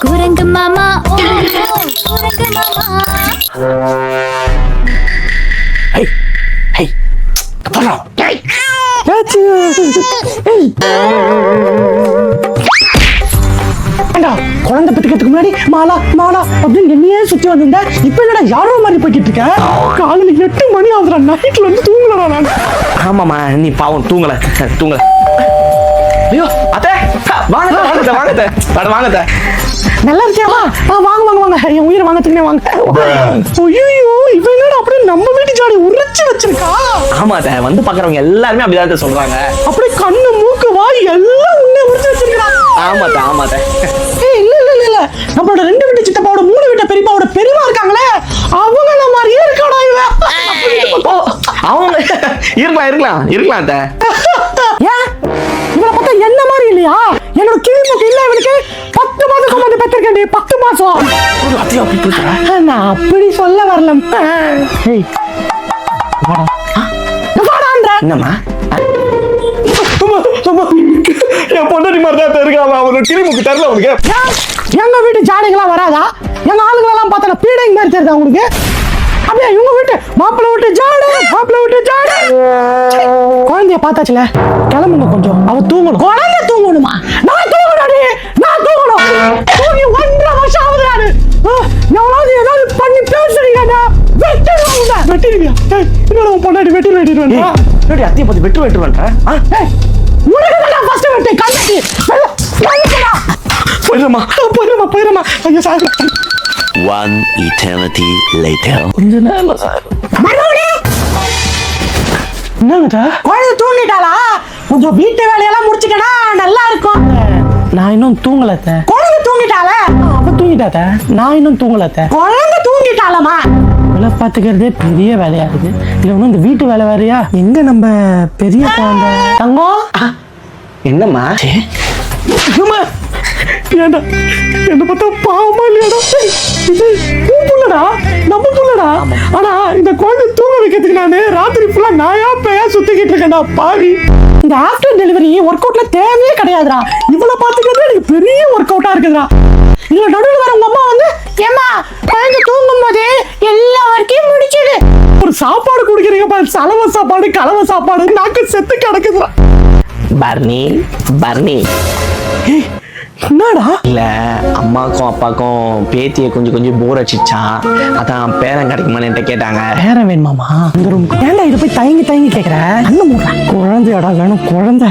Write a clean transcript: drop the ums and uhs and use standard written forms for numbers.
குரங்கு மாமா ஓ குரங்கு மாமா. ஹை ஹை அப்பா டேய் குழந்தை பத்துக்கிறதுக்கு முன்னாடி மாலா மாலா அப்படின்னு என்னையே சுத்தி வந்திருந்தா இப்ப என்னடா யாரோ மாதிரி போய்கிட்டு இருக்க. காலையில 8 மணி ஆகுதுடா, நைட்ல வந்து தூங்கலடா நான். ஆமாமா நீ பாவம் தூங்கல. ஐயோ அத்தை வாங்க வாங்க வாங்க வாங்க. நல்லா இருக்கியாமா? வாங்க வாங்க வாங்க, என் உயிரை வாங்கத்துக்குனே வாங்க. ஐயோ இவன் என்னடா அப்படியே நம்ம வீட்டு ஜாடி உரைச்சு வச்சிருக்கா. ஆமா அத்தை, வந்து பாக்குறவங்க எல்லாருமே அப்படிதான் சொல்றாங்க. அப்படியே கண்ணு மூக்கு வாய் எல்லாம் உன்னை உரைச்சு வச்சிருக்கான். ஆமாத்தா ஆமாத்தா. இல்ல இல்ல இல்ல இல்ல, நம்மளோட 2 வீட்டு சித்தப்பாவோட 3 வீட்டு பெரியப்பாவோட பெரியமா இருக்காங்களே, அவங்கள மாதிரியே இருக்காடா இவன். அவங்க இருக்கலாம் இருக்கலாம் அத்தை. ஏன் இவனை பார்த்தா என்ன மாதிரி இல்லையா? என்னோட கிளிமுக்கு இல்ல இவனுக்கு 10 மாசம் சுமந்து பெற்றிருக்கேன். 10 மாசம். நான் அப்படி சொல்ல வரல. என்னம்மா என் பொண்டாட்டி மாதிரி தான் இருக்காம அவனோட கிளிமுக்கு தெரியல அவனுக்கு. எங்க வீட்டு ஜாடைகளாம் வராதா? எங்க ஆளுங்களெல்லாம் பார்த்தா பீடைங்க மாதிரி தெரியுதா உங்களுக்கு? அப்படியே இவங்க வீட்டு மாப்பிள்ளை விட்டு ஜாடு மாப்பிள்ளை விட்டு ஜாடு. குழந்தைய பார்த்தாச்சுல, கிளம்புங்க கொஞ்சம். அவ தூங்கணும். குழந்தை தூங்கணுமா? நான் தூங்கணும். நான் தூங்கணும். தூங்கி 1.5 வருஷம் ஆகுது. நானு எவ்வளவு ஏதாவது பண்ணி பேசுறீங்க வெட்டிடுவியா? என்னோட பொண்டாட்டி வெட்டிடுவேன். அத்தியை பத்தி வெட்டுவேன். போயிடுமா. ஐயோ சார். One eternity later. கொஞ்ச நேரம் என்னங்கடா? குழந்தை தூங்கிட்டாளா? கொஞ்சம் வீட்டு வேலையெல்லாம் முடிச்சுக்கடா, நல்லா இருக்கும். நான் இன்னும் தூங்கலத்த. குழந்தை தூங்கிட்டாளா? அவ தூங்கிட்டாத்த. நான் இன்னும் தூங்கலத்த. குழந்தை தூங்கிட்டாளமா? வேலை பார்த்துக்கிறதே பெரிய வேலையா இருக்கு. இல்ல ஒன்னும் இந்த வீட்டு வேலை வேறையா? எங்க நம்ம பெரிய குழந்தை தங்கம்? என்னம்மா? ஏண்டா என்ன பார்த்தா பாவமா இல்லையாடா? இது புள்ளடா, நம்ம புள்ளடா. ஆனா இந்த குழந்தை தூங்க வைக்கிறதுக்கு நானு ராத்திரி ஃபுல்லா நாயா பேயா சுத்திக்கிட்டு இருக்கேன்டா பாவி. இந்த ஆஃப்டர் டெலிவரி ஒர்க் அவுட்ல தேவையே கிடையாதுடா. இவ்வளவு பாத்துக்கிறது எனக்கு பெரிய ஒர்க் அவுட்டா இருக்குதுடா. இல்ல நடுவில் வர உங்க அம்மா வந்து ஏமா குழந்தை தூங்கும் போது எல்லா ஒர்க்கையும் முடிச்சிடு. ஒரு சாப்பாடு குடிக்கிறீங்க பாரு, சலவை சாப்பாடு கலவை சாப்பாடு, நாக்கு செத்து கிடக்குதுடா. பர்னி என்னடா? இல்ல அம்மாக்கும் அப்பாக்கும் பேத்திய கொஞ்சம் போர் அடிச்சிச்சான். அதான் பேரன் கிடைக்குமான்னு கேட்டாங்க. பேரன் வேணுமாமா? இந்த ரூம் ஏன்டா இதை போய் தயங்கி கேக்குற? குழந்தையாடா வேணும் குழந்தை.